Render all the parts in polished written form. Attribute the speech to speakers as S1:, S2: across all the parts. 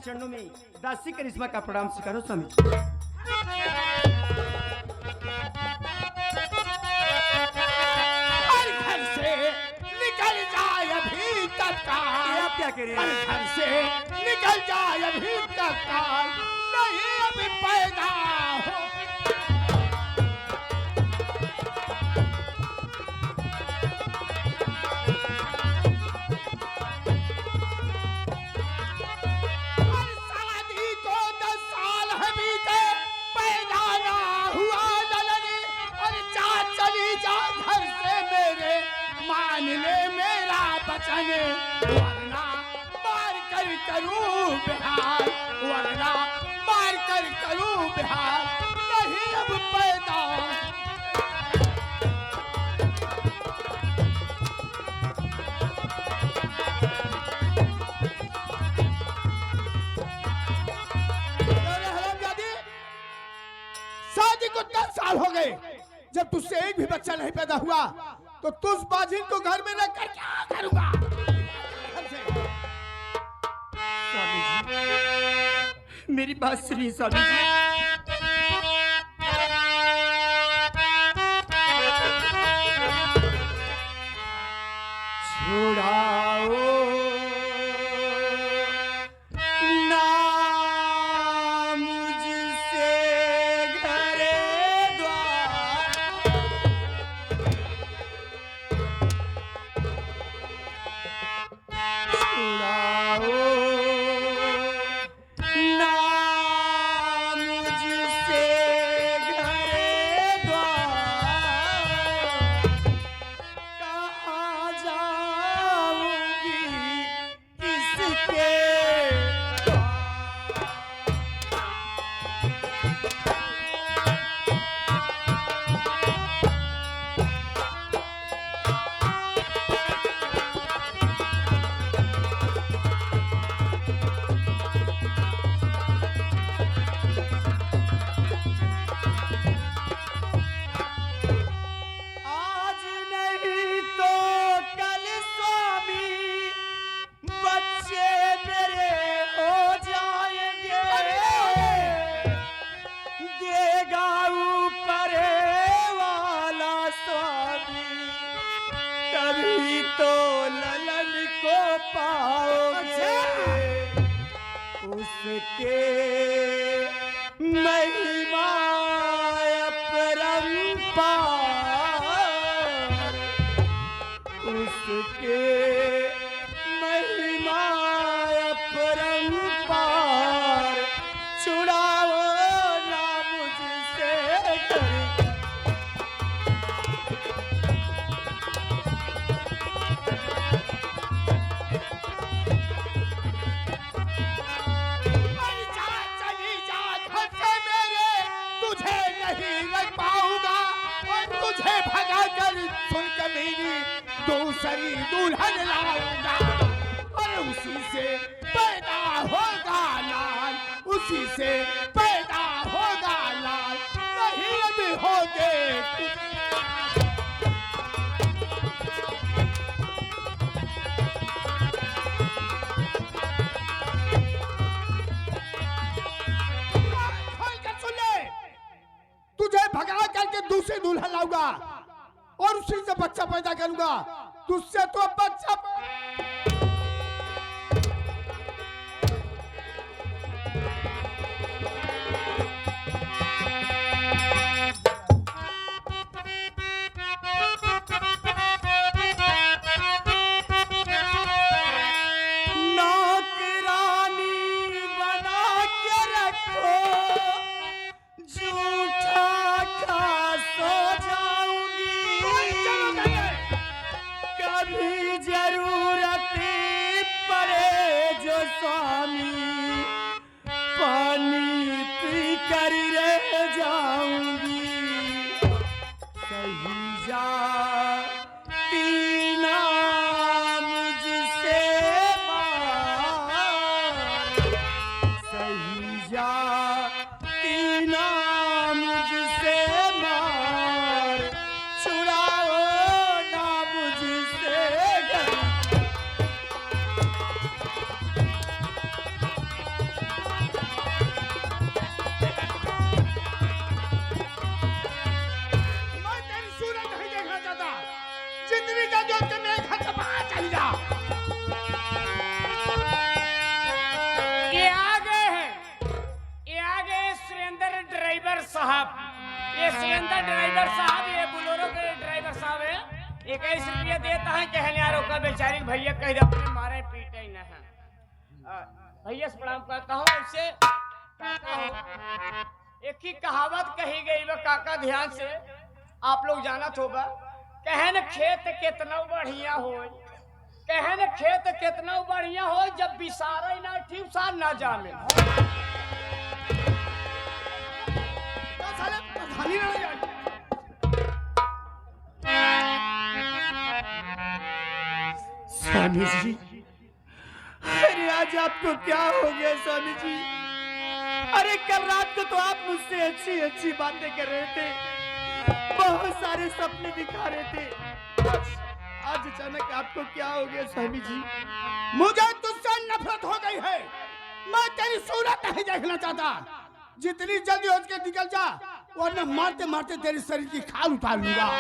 S1: चरणों में दासी करिश्मा का प्रणाम स्वीकारो स्वामी।
S2: घर से निकल जाए अभी तत्काल।
S1: आप क्या कह रहे हैं?
S2: घर से निकल जाए अभी तत्काल, नहीं अभी पैदा हो। शादी को 10 साल है बीते, पैदा ना हुआ ललनी। और जा चली जा घर से मेरे, मान ले मेरा वचन, वरना मार कर करूं बिहार, वरना मार कर करूं बिहार, नहीं अब पैदा। शादी को 10 साल हो गए, जब तुझसे एक भी बच्चा नहीं पैदा हुआ तो तुझ बाजिन को घर में रखकर क्या करूंगा?
S1: स्वामी जी, मेरी बात सुनिए स्वामी जी। छुड़ाओ ना मुझसे घरे द्वार, छुड़ाओ ना मुझसे घरे द्वार, कहाँ जाऊंगी किसके आज नहीं तो कल स्वामी बच्चे मेरे हो जाएंगे, देगा ऊपर वाला स्वामी, तभी तो ललन को पाओगे, उसके महिमा अपरंपार, उसके महिमा अपरंपार, छुड़ाओ ना मुझसे घर।
S2: अरे जा चली जा घर से मेरे, तुझे नहीं रख पाऊंगा, और तुझे भगा कर सुन कमीनी दूसरी दुल्हन लाऊंगा, और उसी से पैदा होगा लाल, उसी से पैदा होगा लाल, नहीं अभी होगे खोल कर सुन ले, तुझे भगा करके दूसरी दुल्हन लाऊंगा और उसी से बच्चा पैदा करूंगा, तुझसे तो बच्चा।
S1: नौकरानी बना के रखो, झूठा खा सो जाऊंगी, कभी जरूरत
S3: ये सुरेंद्र ड्राइवर साहब, ये बोलेरो के ड्राइवर साहब है। 21 रुपया देता है, कहने यारों का बेचारी भैया कह अपने मारे पीटे ही न है। भैया से प्रणाम करता हूँ। उससे एक ही कहावत कही गई वो काका, ध्यान से आप लोग जाना होगा। कहे न खेत कितना बढ़िया हो, कहे न खेत कितना बढ़िया हो, जब बिसारा ना ठीक सा ना जाने।
S1: स्वामी जी, अरे आज आपको क्या हो गया स्वामी जी? अरे कल रात को तो आप मुझसे अच्छी अच्छी बातें कर रहे थे, बहुत सारे सपने दिखा रहे थे। आज अचानक आपको क्या हो गया स्वामी जी?
S2: मुझे तुझसे नफरत हो गई है। मैं तेरी सूरत नहीं देखना चाहता। जितनी जल्दी हो सके निकल जा, वरना मारते मारते तेरे शरीर की खाल उतार लूंगा।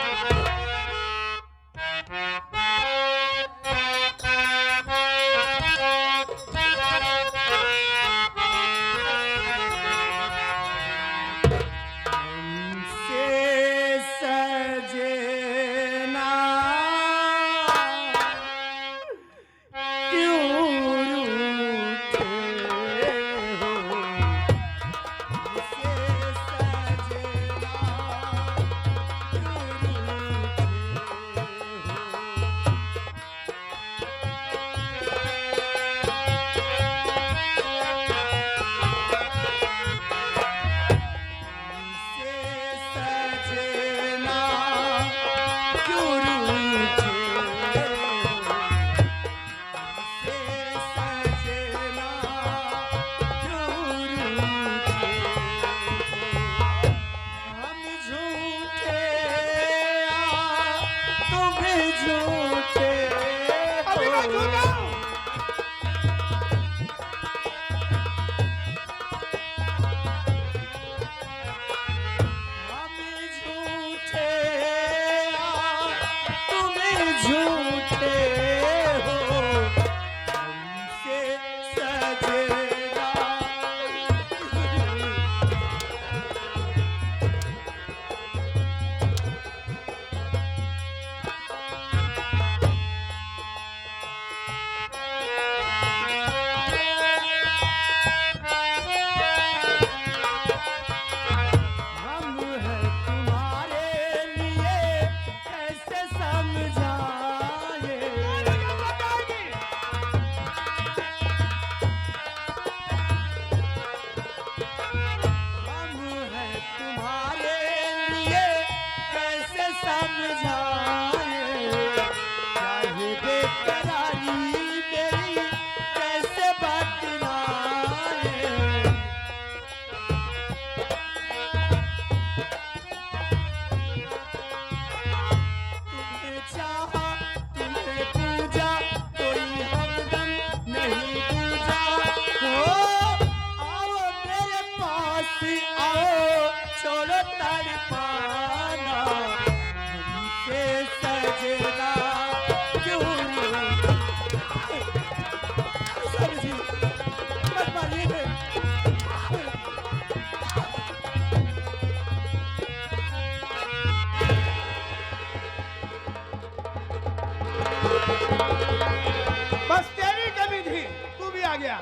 S2: बस तेरी कमी थी, तू भी आ गया।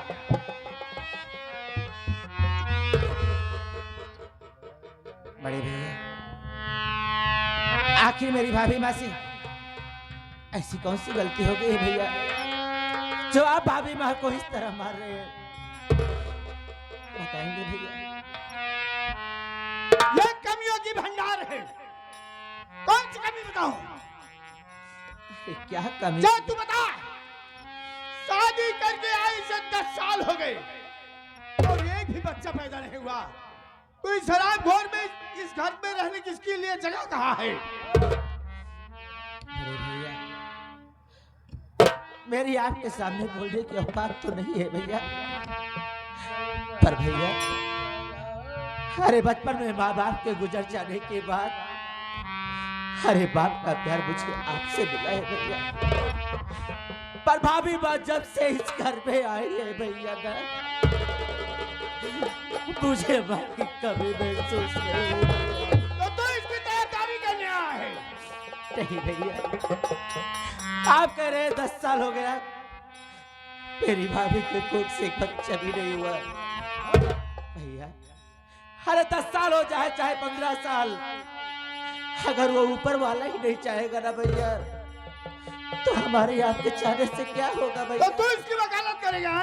S4: बड़े भैया, आखिर मेरी भाभी माँ से ऐसी कौन सी गलती हो गई है भैया, जो आप भाभी माँ को इस तरह मार रहे हैं? बताएंगे भैया?
S2: ये कमियों की भंडार है। कौन सी कमी बताऊं?
S4: क्या कमी?
S2: जा तू बता। शादी करके आई से 10 साल हो गए और एक भी बच्चा पैदा नहीं हुआ। कोई शराब घोर में इस घर में रहने किसके लिए जगह कहाँ है?
S4: अरे भैया, मेरी आपके सामने बोलने की औकात तो नहीं है भैया, पर भैया अरे बचपन में माँ बाप के गुजर जाने के बाद अरे बाप का प्यार मुझे आपसे मिला है भैया, पर भाभी बात जब से इस घर में आई है भैया ना, मुझे माँ की कमी महसूस नहीं हुई।
S2: तो
S4: नहीं भैया, आप कह रहे 10 साल हो गया, मेरी भाभी के कोख से एक बच्चा भी नहीं हुआ भैया। अरे 10 साल हो जाए चाहे 15 साल, अगर वो ऊपर वाला ही नहीं चाहेगा ना भैया, तो हमारे आपके चाहने से क्या होगा भैया?
S2: तो तू इसकी वकालत करेगा?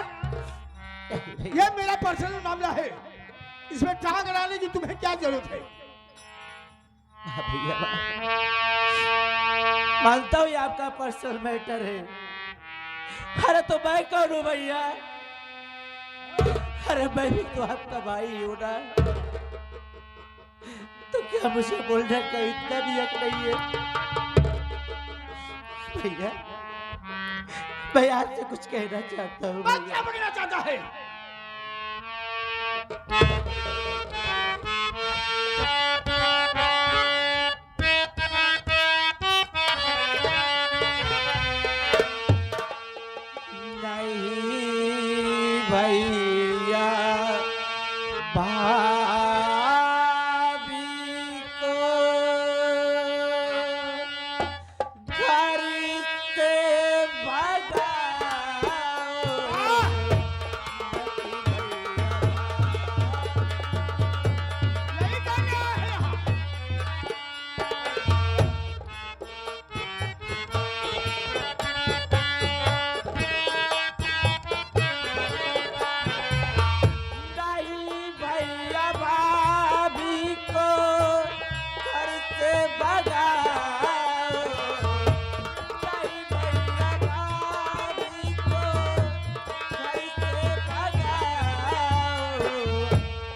S2: ये मेरा पर्सनल मामला है, इसमें टांग अड़ाने की तुम्हें क्या जरूरत है?
S4: हाँ भैया, मानता हूँ ये आपका पर्सनल मैटर है। अरे तो मैं कौन हूँ भैया? अरे मैं भी तो आपका भाई हूँ ना, तो क्या मुझे बोलने का इतना भी हक नहीं है भैया? मैं आपसे कुछ कहना चाहता हूँ
S2: बात
S4: भैया।
S2: क्या बगना चाहता है?
S4: नहीं भैया, भाभी को घर से भगाओ।
S2: यही कर रहा है यहाँ।
S4: नहीं भैया, भाभी को घर से भगाओ। नहीं भैया, भाभी को घर से भगाओ।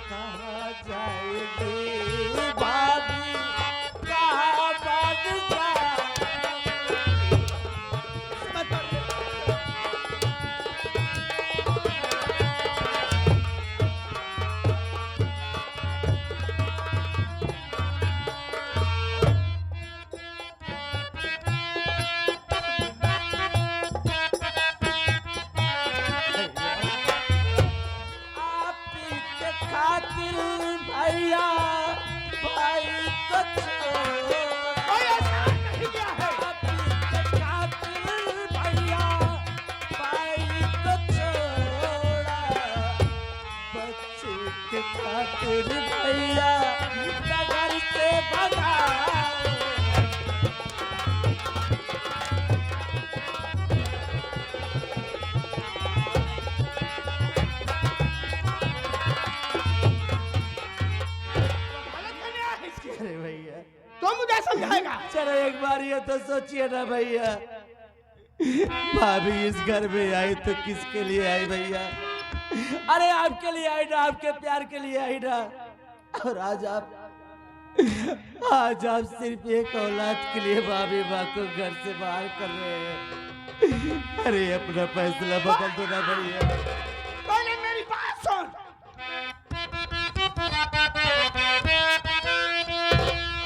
S4: कहाँ जाएगी भाभी, कहाँ बन जाए? आपी के खातिर भैया भाई को छोड़।
S2: कोई एहसान नहीं किया है।
S4: आपी के खातिर भैया भाई को छोड़ा। बच्चे के खातिर भैया नगर से भगाओ।
S2: वकालत करने आया है इसकी।
S4: अरे भैया,
S2: तो मुझे समझाएगा।
S4: चलो एक बार ये तो सोचिए ना भैया, भाभी इस घर में आई तो किसके लिए आई भैया? अरे आपके लिए आई ना, आपके प्यार के लिए आई ना। और आज आप सिर्फ एक औलाद के लिए भाभी माँ को घर से बाहर कर रहे हैं। अरे अपना फैसला बदल दो ना भैया।
S2: पहले मेरी बात सुन।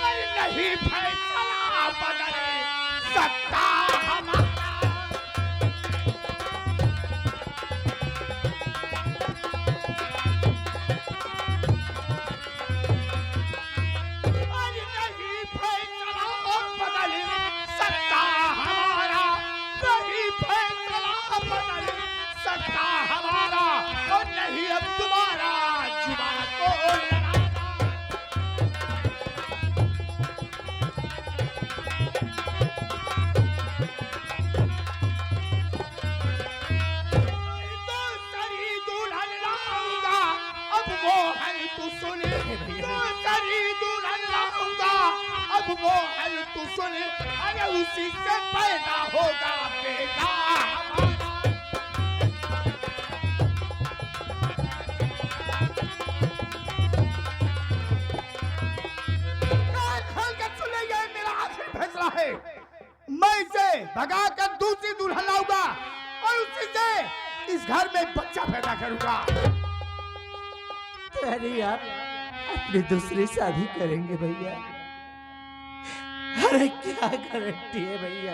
S2: अरे नहीं फैसला बदल सकता हमारा। अरे नहीं फैसला बदल सकता हमारा। नहीं फैसला बदल सकता हमारा। और नहीं अब तुम्हारा जुबान को लड़ाना। दूसरी दुल्हन लाऊंगा, अब वो है तू सुने। दूसरी दुल्हन लाऊंगा, अब वो है तू सुने। अरे उसी से पैदा होगा बेटा हमारा। कान खोल के सुने, ये मेरा आखिरी फैसला है। मैं इसे भगाकर दूसरी दुल्हन लाऊंगा और उसी से इस घर में बच्चा पैदा करूंगा।
S4: अरे आप अपनी दूसरी शादी करेंगे भैया? अरे क्या गारंटी है भैया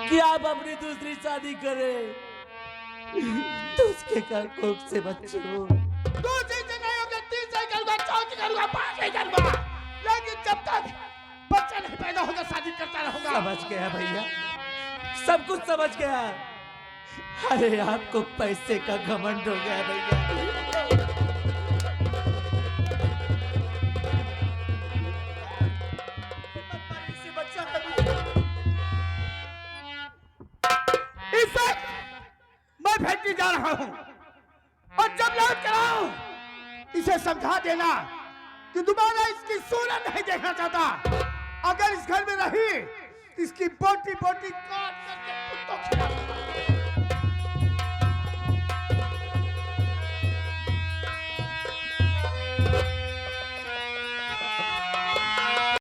S4: कि आप अपनी दूसरी शादी करें तो उसके कोख से बच्चे हो?
S2: दूसरी से नहीं होगा, तीसरी करूंगा, चौथी करूंगा, पांचवी करूंगा। लेकिन जब तक बच्चा नहीं पैदा होगा
S4: गया भैया, सब कुछ समझ गया। अरे आपको पैसे का घमंड हो गया भैया।
S2: इसे मैं फैक्ट्री जा रहा हूं और जब लौट कर आऊं इसे समझा देना कि दोबारा इसकी सूरत नहीं देखना चाहता। अगर इस घर में रही इसकी बोटी बोटी काट करके कुत्तों खिला